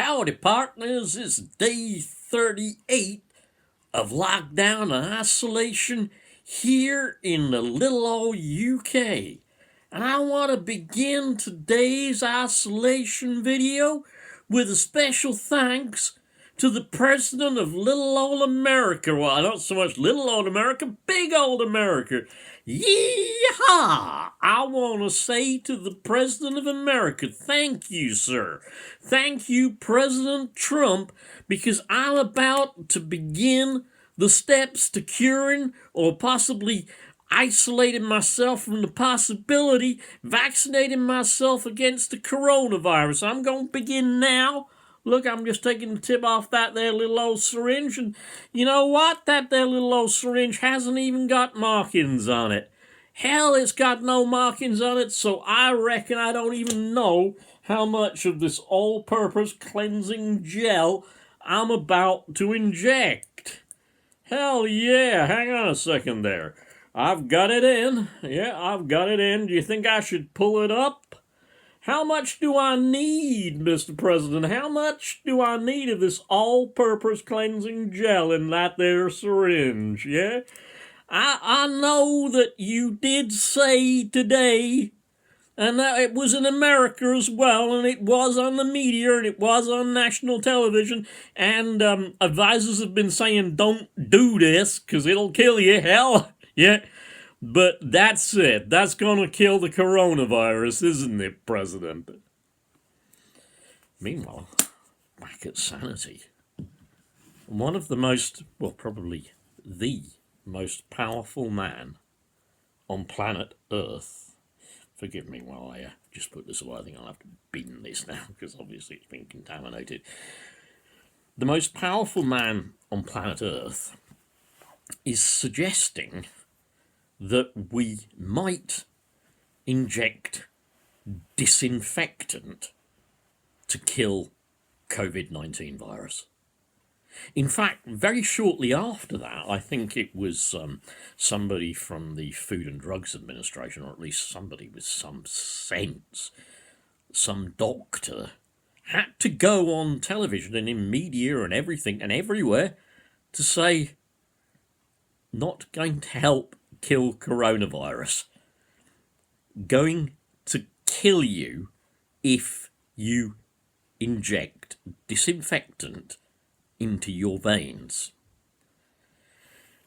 Howdy, partners. It's day 38 of lockdown and isolation here in the little old UK. And I want to begin today's isolation video with a special thanks to the president of little old America. Well, not so much little old America, big old America. Yeehaw! I want to say to the president of America, thank you, sir. Thank you, President Trump, because I'm about to begin the steps to curing or possibly isolating myself from the possibility, vaccinating myself against the coronavirus. I'm going to begin now. Look, I'm just taking the tip off that there little old syringe, and you know what? That there little old syringe hasn't even got markings on it. Hell, it's got no markings on it, so I reckon I don't even know how much of this all-purpose cleansing gel I'm about to inject. Hell yeah, hang on a second there. I've got it in. Yeah, I've got it in. Do you think I should pull it up? How much do I need, Mr. President? How much do I need of this all-purpose cleansing gel in that there syringe, yeah? I know that you did say today, and that it was in America as well, and it was on the media, and it was on national television, and advisors have been saying, don't do this, because it'll kill you, hell, yeah. But that's it. That's going to kill the coronavirus, isn't it, President? Meanwhile, back at Sanity. One of the most, well, probably the most powerful man on planet Earth. Forgive me while I just put this away. I think I'll have to bin this now, because obviously it's been contaminated. The most powerful man on planet Earth is suggesting that we might inject disinfectant to kill COVID-19 virus. In fact, very shortly after that, I think it was somebody from the Food and Drugs Administration, or at least somebody with some sense, some doctor, had to go on television and in media and everything and everywhere to say, not going to help kill coronavirus. Going to kill you if you inject disinfectant into your veins.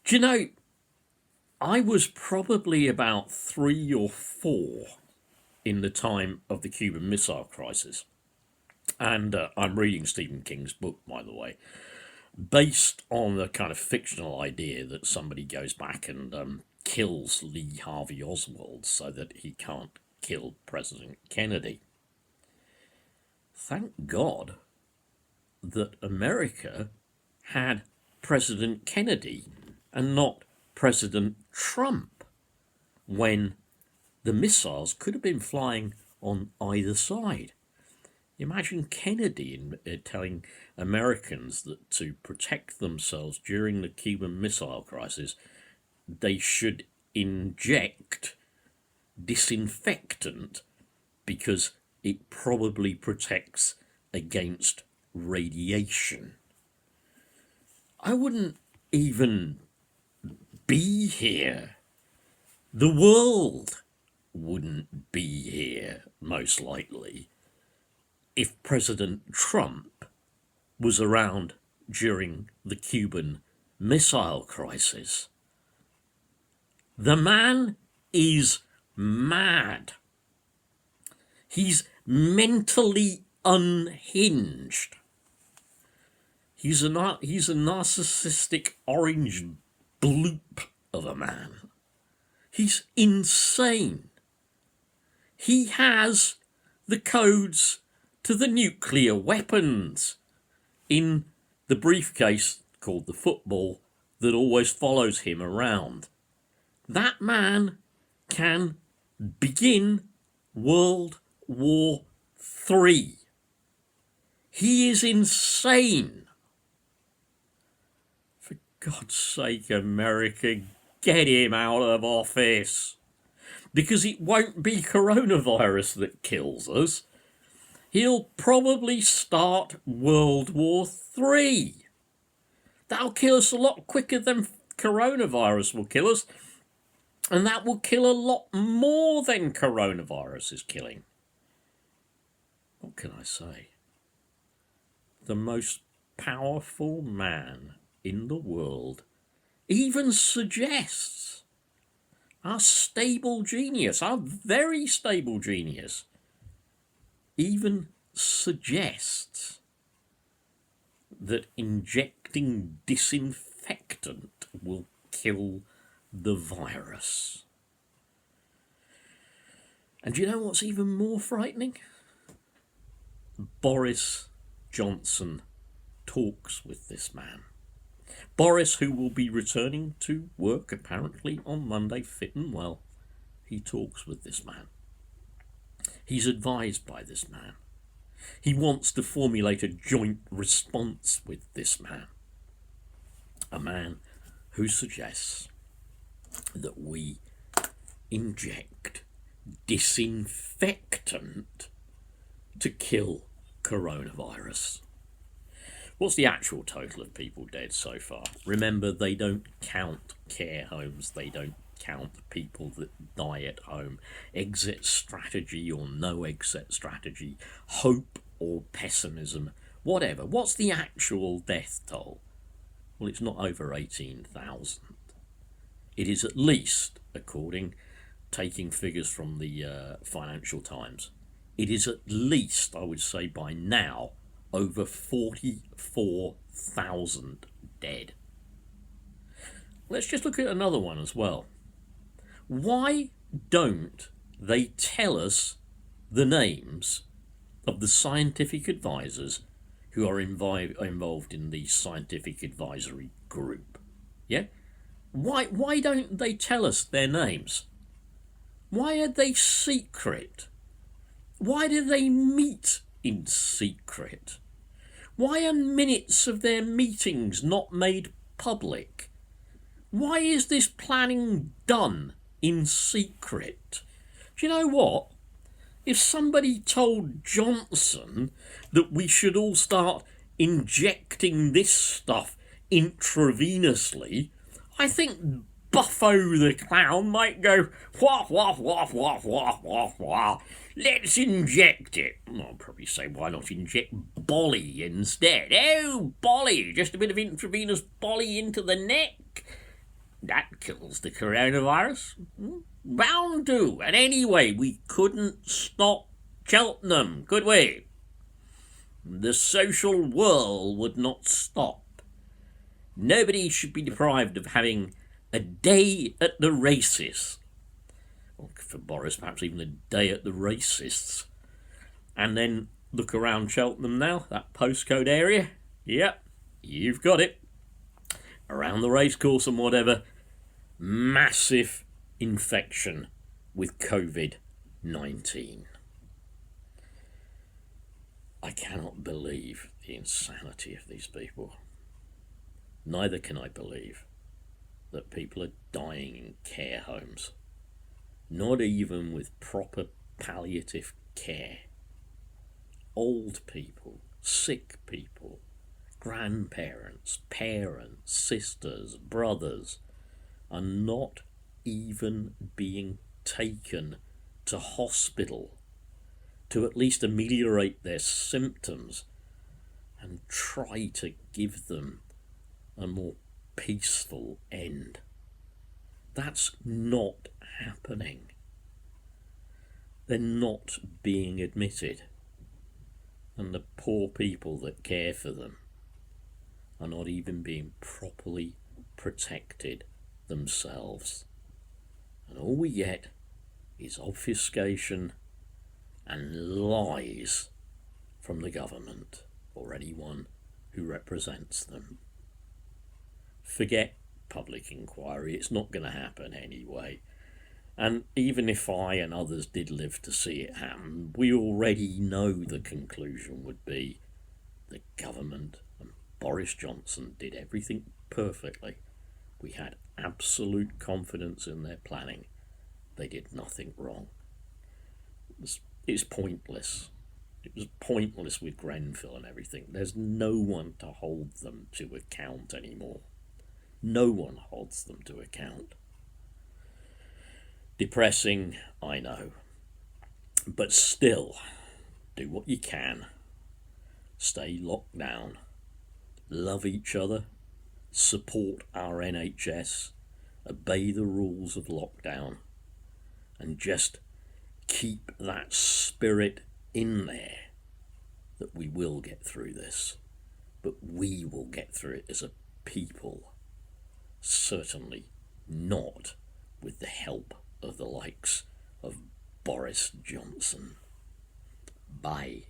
Do you know, I was probably about 3 or 4 in the time of the Cuban Missile Crisis. And I'm reading Stephen King's book, by the way, based on the kind of fictional idea that somebody goes back and kills Lee Harvey Oswald so that he can't kill President Kennedy. Thank God that America had President Kennedy and not President Trump when the missiles could have been flying on either side. Imagine Kennedy telling Americans that to protect themselves during the Cuban Missile Crisis, they should inject disinfectant because it probably protects against radiation. I wouldn't even be here. The world wouldn't be here, most likely, if President Trump was around during the Cuban Missile Crisis. The man is mad. He's mentally unhinged. He's a narcissistic orange bloop of a man. He's insane. He has the codes to the nuclear weapons in the briefcase called the football that always follows him around. That man can begin World War III. He is insane. For God's sake, America, get him out of office. Because it won't be coronavirus that kills us. he'll probably start World War III. That'll kill us a lot quicker than coronavirus will kill us, and that will kill a lot more than coronavirus is killing. What can I say? The most powerful man in the world even suggests, our stable genius, our very stable genius, even suggests that injecting disinfectant will kill the virus. And do you know what's even more frightening? Boris Johnson talks with this man. Boris, who will be returning to work apparently on Monday, fit and well, he talks with this man. He's advised by this man. He wants to formulate a joint response with this man. A man who suggests that we inject disinfectant to kill coronavirus. What's the actual total of people dead so far? Remember, they don't count care homes, they don't count people that die at home. Exit strategy or no exit strategy, hope or pessimism, whatever. What's the actual death toll? Well, it's not over 18,000. It is at least, taking figures from the Financial Times, it is at least, I would say by now, over 44,000 dead. Let's just look at another one as well. Why don't they tell us the names of the scientific advisors who are involved in the scientific advisory group? Yeah? Why don't they tell us their names? Why are they secret? Why do they meet in secret? Why are minutes of their meetings not made public? Why is this planning done in secret? Do you know what? If somebody told Johnson that we should all start injecting this stuff intravenously, I think Buffo the Clown might go, wah, wah, wah, wah, wah, wah, wah. Let's inject it. I'll probably say, why not inject Bolly instead? Oh, Bolly, just a bit of intravenous Bolly into the neck. That kills the coronavirus. Bound to. And anyway, we couldn't stop Cheltenham, could we? The social whirl would not stop. Nobody should be deprived of having a day at the races. Or for Boris, perhaps even a day at the racists. And then look around Cheltenham now, that postcode area. Yep, you've got it. Around the racecourse and whatever. Massive infection with COVID-19. I cannot believe the insanity of these people. Neither can I believe that people are dying in care homes, not even with proper palliative care. Old people, sick people, grandparents, parents, sisters, brothers are not even being taken to hospital to at least ameliorate their symptoms and try to give them a more peaceful end. That's not happening. They're not being admitted. And the poor people that care for them are not even being properly protected themselves. And all we get is obfuscation and lies from the government or anyone who represents them. Forget public inquiry, it's not going to happen anyway. And even if I and others did live to see it happen, we already know the conclusion would be the government and Boris Johnson did everything perfectly. We had absolute confidence in their planning. They did nothing wrong. It's pointless. It was pointless with Grenfell and everything. There's no one to hold them to account anymore. No one holds them to account. Depressing, I know. But still, do what you can. Stay locked down. Love each other. Support our NHS. Obey the rules of lockdown. And just keep that spirit in there that we will get through this. But we will get through it as a people. Certainly not with the help of the likes of Boris Johnson. Bye.